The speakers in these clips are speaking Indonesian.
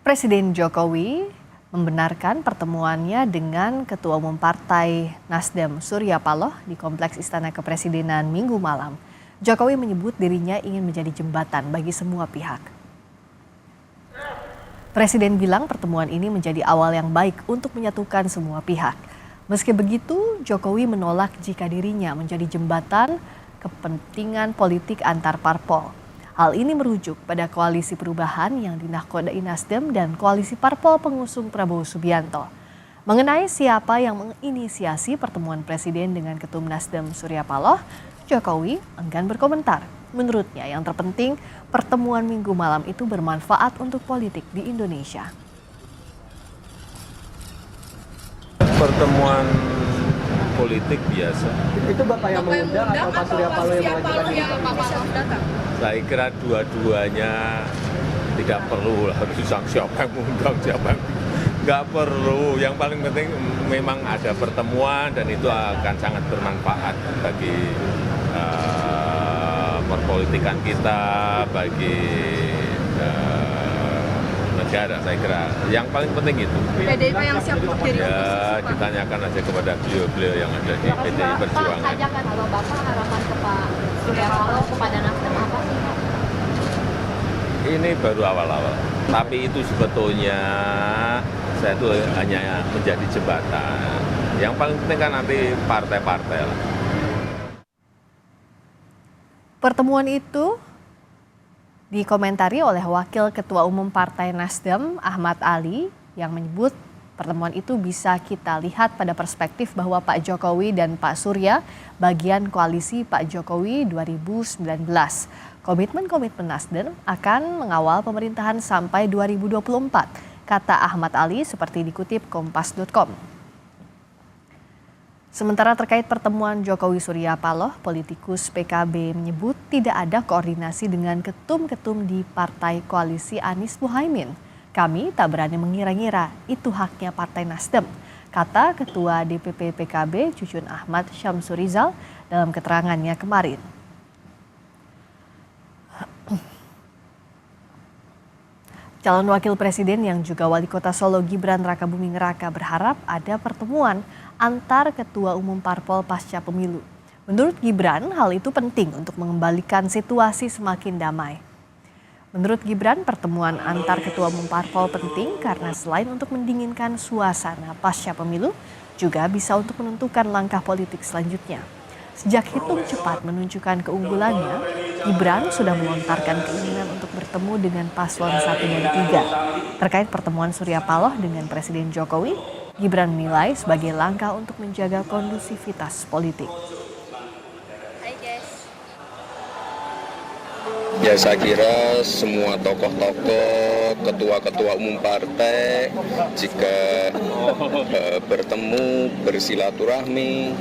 Presiden Jokowi membenarkan pertemuannya dengan Ketua Umum Partai Nasdem Surya Paloh di Kompleks Istana Kepresidenan Minggu malam. Jokowi menyebut dirinya ingin menjadi jembatan bagi semua pihak. Presiden bilang pertemuan ini menjadi awal yang baik untuk menyatukan semua pihak. Meski begitu, Jokowi menolak jika dirinya menjadi jembatan kepentingan politik antar parpol. Hal ini merujuk pada koalisi perubahan yang dinahkodai Nasdem dan koalisi parpol pengusung Prabowo Subianto. Mengenai siapa yang menginisiasi pertemuan Presiden dengan Ketum Nasdem Surya Paloh, Jokowi enggan berkomentar. Menurutnya yang terpenting pertemuan Minggu malam itu bermanfaat untuk politik di Indonesia. Pertemuan politik biasa. Itu Bapak yang mengundang atau Pak Surya Paloh yang mengajukan diri? Saya kira dua-duanya tidak perlu harus siapa yang mengundang siapa yang nggak perlu. Yang paling penting memang ada pertemuan dan itu akan sangat bermanfaat bagi perpolitikan kita, bagi negara. Saya kira yang paling penting itu. PDIP yang siap untuk jadi ya ditanyakan aja kepada beliau-beliau yang ada di PDI Perjuangan. Pak, ajakan kalau Bapak harapan ke Pak Surya Paloh kepada Nasdem apa sih Pak? Ini baru awal-awal, tapi itu sebetulnya saya itu hanya menjadi jembatan. Yang paling penting kan nanti partai-partai lah. Pertemuan itu dikomentari oleh Wakil Ketua Umum Partai Nasdem Ahmad Ali yang menyebut pertemuan itu bisa kita lihat pada perspektif bahwa Pak Jokowi dan Pak Surya bagian koalisi Pak Jokowi 2019. Komitmen-komitmen Nasdem akan mengawal pemerintahan sampai 2024, kata Ahmad Ali seperti dikutip kompas.com. Sementara terkait pertemuan Jokowi Surya Paloh, politikus PKB menyebut tidak ada koordinasi dengan ketum-ketum di Partai Koalisi Anies Muhaimin. Kami tak berani mengira-ngira, itu haknya Partai Nasdem, kata Ketua DPP PKB Cucun Ahmad Syamsurizal dalam keterangannya kemarin. Calon Wakil Presiden yang juga Wali Kota Solo Gibran Rakabuming Raka berharap ada pertemuan antar Ketua Umum Parpol pasca pemilu. Menurut Gibran, hal itu penting untuk mengembalikan situasi semakin damai. Menurut Gibran, pertemuan antar Ketua Umum Parpol penting karena selain untuk mendinginkan suasana pasca pemilu, juga bisa untuk menentukan langkah politik selanjutnya. Sejak hitung cepat menunjukkan keunggulannya, Gibran sudah melontarkan keinginan untuk bertemu dengan paslon 1 dan 3. Terkait pertemuan Surya Paloh dengan Presiden Jokowi, Gibran menilai sebagai langkah untuk menjaga kondusivitas politik. Ya saya kira semua tokoh-tokoh, ketua-ketua umum partai jika bertemu, bersilaturahmi,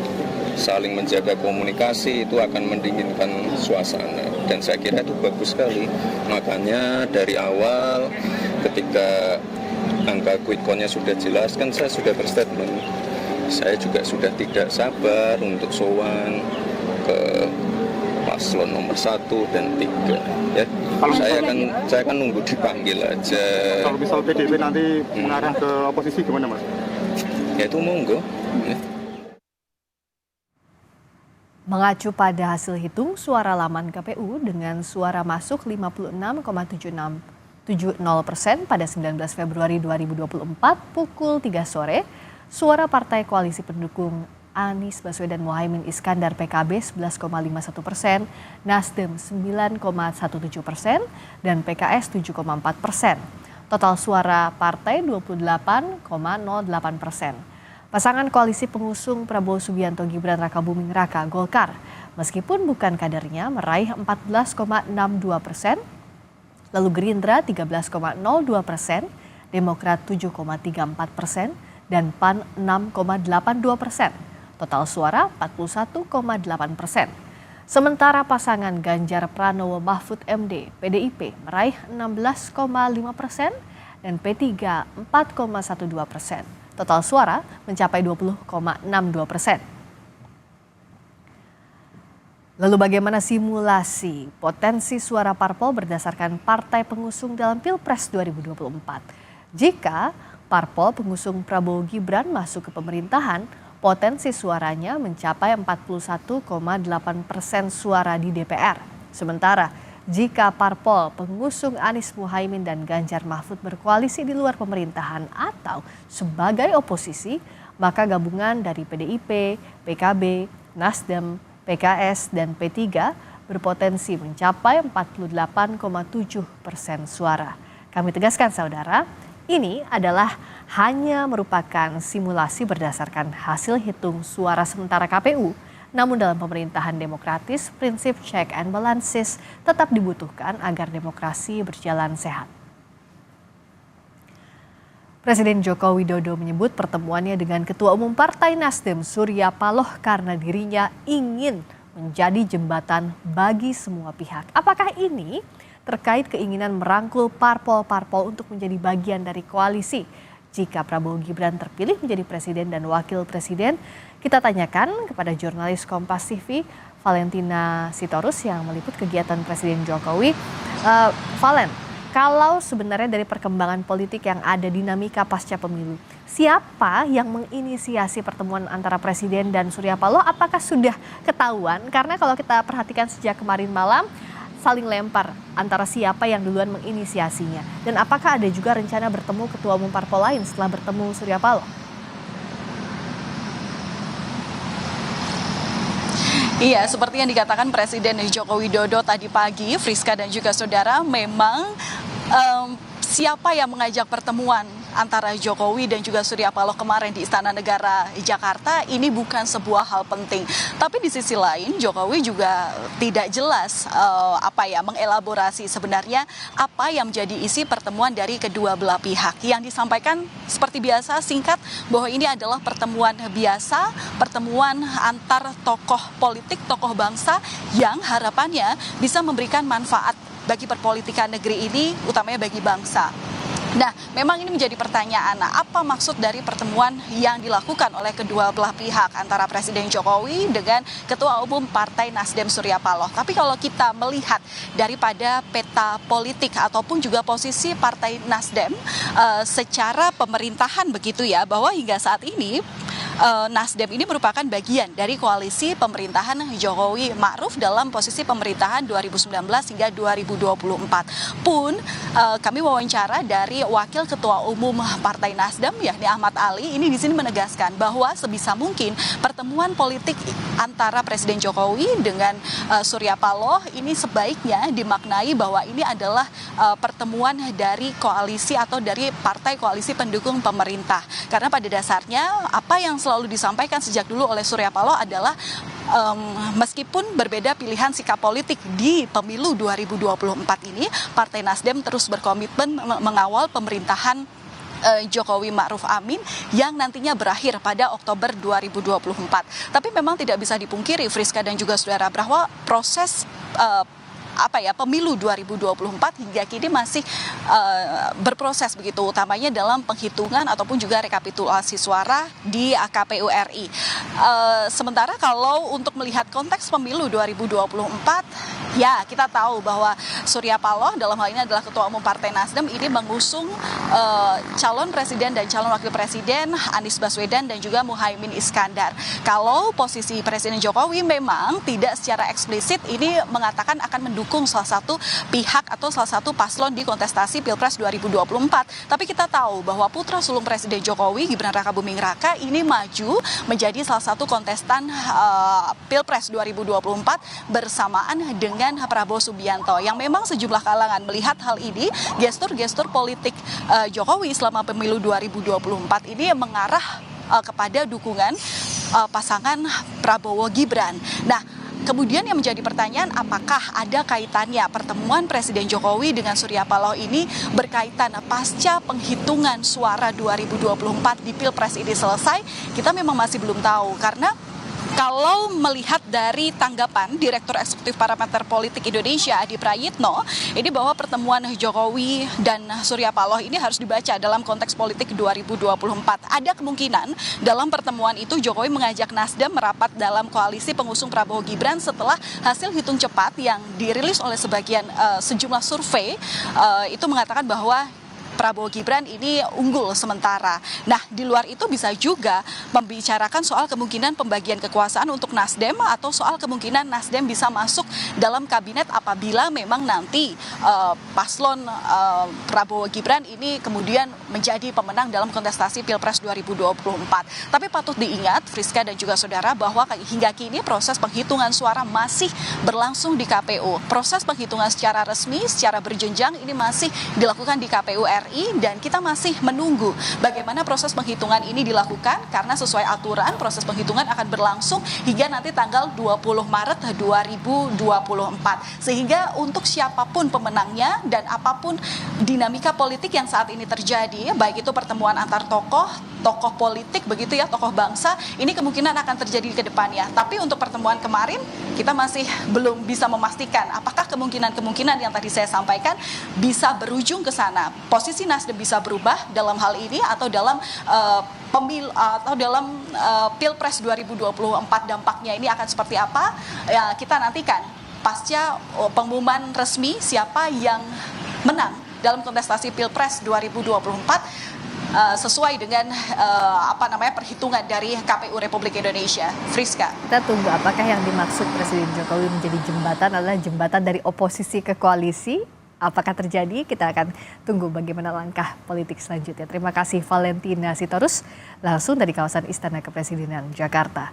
saling menjaga komunikasi itu akan mendinginkan suasana. Dan saya kira itu bagus sekali. Makanya dari awal ketika angka quick count-nya sudah jelas kan saya sudah berstatement. Saya juga sudah tidak sabar untuk sowan ke paslon nomor 1 dan 3 ya. Saya kan nunggu dipanggil aja. Kalau misal PDIP nanti mengarah ke oposisi gimana Mas? Ya itu monggo. Ya. Mengacu pada hasil hitung suara laman KPU dengan suara masuk 56,7670% pada 19 Februari 2024 pukul 3 sore, suara Partai Koalisi Pendukung Anies Baswedan Muhaimin Iskandar PKB 11,51%, Nasdem 9,17% dan PKS 7,4%. Total suara partai 28,08%. Pasangan koalisi pengusung Prabowo Subianto Gibran Rakabuming Raka Golkar, meskipun bukan kadernya, meraih 14,62%, lalu Gerindra 13,02%, Demokrat 7,34%, dan PAN 6,82%. Total suara 41,8%. Sementara pasangan Ganjar Pranowo Mahfud MD PDIP meraih 16,5% dan P3 4,12%. Total suara mencapai 20,62%. Lalu bagaimana simulasi potensi suara parpol berdasarkan partai pengusung dalam Pilpres 2024? Jika parpol pengusung Prabowo Gibran masuk ke pemerintahan, potensi suaranya mencapai 41,8% suara di DPR. Sementara jika parpol pengusung Anies Muhaimin dan Ganjar Mahfud berkoalisi di luar pemerintahan atau sebagai oposisi, maka gabungan dari PDIP, PKB, Nasdem, PKS, dan P3 berpotensi mencapai 48,7% suara. Kami tegaskan saudara, ini adalah hanya merupakan simulasi berdasarkan hasil hitung suara sementara KPU. Namun dalam pemerintahan demokratis, prinsip check and balances tetap dibutuhkan agar demokrasi berjalan sehat. Presiden Joko Widodo menyebut pertemuannya dengan Ketua Umum Partai Nasdem Surya Paloh karena dirinya ingin menjadi jembatan bagi semua pihak. Apakah ini terkait keinginan merangkul parpol-parpol untuk menjadi bagian dari koalisi? Jika Prabowo Gibran terpilih menjadi presiden dan wakil presiden, kita tanyakan kepada jurnalis Kompas TV Valentina Sitorus yang meliput kegiatan Presiden Jokowi. Valen, kalau sebenarnya dari perkembangan politik yang ada dinamika pasca pemilu, siapa yang menginisiasi pertemuan antara Presiden dan Surya Paloh? Apakah sudah ketahuan? Karena kalau kita perhatikan sejak kemarin malam, saling lempar antara siapa yang duluan menginisiasinya. Dan apakah ada juga rencana bertemu Ketua Umum Parpol lain setelah bertemu Surya Paloh? Iya, seperti yang dikatakan Presiden Joko Widodo tadi pagi, Friska dan juga saudara, memang siapa yang mengajak pertemuan antara Jokowi dan juga Surya Paloh kemarin di Istana Negara Jakarta ini bukan sebuah hal penting. Tapi di sisi lain Jokowi juga tidak jelas mengelaborasi sebenarnya apa yang menjadi isi pertemuan dari kedua belah pihak. Yang disampaikan seperti biasa singkat bahwa ini adalah pertemuan biasa, pertemuan antar tokoh politik, tokoh bangsa yang harapannya bisa memberikan manfaat bagi perpolitikan negeri ini, utamanya bagi bangsa. Nah, memang ini menjadi pertanyaan, apa maksud dari pertemuan yang dilakukan oleh kedua belah pihak antara Presiden Jokowi dengan Ketua Umum Partai Nasdem Surya Paloh. Tapi kalau kita melihat daripada peta politik ataupun juga posisi Partai Nasdem secara pemerintahan begitu ya, bahwa hingga saat ini Nasdem ini merupakan bagian dari koalisi pemerintahan Jokowi Ma'ruf dalam posisi pemerintahan 2019 hingga 2024. Pun kami wawancara dari Wakil Ketua Umum Partai Nasdem yakni Ahmad Ali ini di sini menegaskan bahwa sebisa mungkin pertemuan politik antara Presiden Jokowi dengan Surya Paloh ini sebaiknya dimaknai bahwa ini adalah pertemuan dari koalisi atau dari partai koalisi pendukung pemerintah. Karena pada dasarnya apa yang selalu disampaikan sejak dulu oleh Surya Paloh adalah meskipun berbeda pilihan sikap politik di pemilu 2024 ini, Partai Nasdem terus berkomitmen mengawal pemerintahan Jokowi Ma'ruf Amin yang nantinya berakhir pada Oktober 2024. Tapi memang tidak bisa dipungkiri Friska dan juga saudara bahwa proses pemilu 2024 hingga kini masih berproses begitu, utamanya dalam penghitungan ataupun juga rekapitulasi suara di KPU RI. Sementara kalau untuk melihat konteks pemilu 2024, ya kita tahu bahwa Surya Paloh dalam hal ini adalah Ketua Umum Partai Nasdem ini mengusung calon presiden dan calon wakil presiden Anies Baswedan dan juga Muhaimin Iskandar. Kalau posisi Presiden Jokowi memang tidak secara eksplisit ini mengatakan akan mendukung salah satu pihak atau salah satu paslon di kontestasi Pilpres 2024. Tapi kita tahu bahwa putra sulung Presiden Jokowi, Gibran Rakabuming Raka, ini maju menjadi salah satu kontestan Pilpres 2024 bersamaan dengan Prabowo Subianto. Yang memang sejumlah kalangan melihat hal ini, gestur-gestur politik Jokowi selama pemilu 2024 ini mengarah kepada dukungan pasangan Prabowo Gibran. Nah, kemudian yang menjadi pertanyaan, apakah ada kaitannya pertemuan Presiden Jokowi dengan Surya Paloh ini berkaitan pasca penghitungan suara 2024 di Pilpres ini selesai? Kita memang masih belum tahu, karena kalau melihat dari tanggapan Direktur Eksekutif Parameter Politik Indonesia Adi Prayitno, ini bahwa pertemuan Jokowi dan Surya Paloh ini harus dibaca dalam konteks politik 2024. Ada kemungkinan dalam pertemuan itu Jokowi mengajak Nasdem merapat dalam koalisi pengusung Prabowo Gibran setelah hasil hitung cepat yang dirilis oleh sejumlah survei itu mengatakan bahwa Prabowo Gibran ini unggul sementara. Nah, di luar itu bisa juga membicarakan soal kemungkinan pembagian kekuasaan untuk Nasdem atau soal kemungkinan Nasdem bisa masuk dalam kabinet apabila memang nanti paslon Prabowo Gibran ini kemudian menjadi pemenang dalam kontestasi Pilpres 2024. Tapi patut diingat, Friska dan juga saudara, bahwa hingga kini proses penghitungan suara masih berlangsung di KPU. Proses penghitungan secara resmi, secara berjenjang ini masih dilakukan di KPU RI dan kita masih menunggu bagaimana proses penghitungan ini dilakukan karena sesuai aturan proses penghitungan akan berlangsung hingga nanti tanggal 20 Maret 2024. Sehingga untuk siapapun pemenangnya dan apapun dinamika politik yang saat ini terjadi, baik itu pertemuan antar tokoh politik begitu ya, tokoh bangsa, ini kemungkinan akan terjadi ke depannya. Tapi untuk pertemuan kemarin kita masih belum bisa memastikan apakah kemungkinan-kemungkinan yang tadi saya sampaikan bisa berujung ke sana. Posisi Nasdem bisa berubah dalam hal ini atau dalam Pilpres 2024 dampaknya ini akan seperti apa? Ya, kita nantikan pasca pengumuman resmi siapa yang menang dalam kontestasi Pilpres 2024 sesuai dengan perhitungan dari KPU Republik Indonesia. Friska. Kita tunggu apakah yang dimaksud Presiden Jokowi menjadi jembatan adalah jembatan dari oposisi ke koalisi. Apakah terjadi? Kita akan tunggu bagaimana langkah politik selanjutnya. Terima kasih Valentina Sitorus langsung dari kawasan Istana Kepresidenan Jakarta.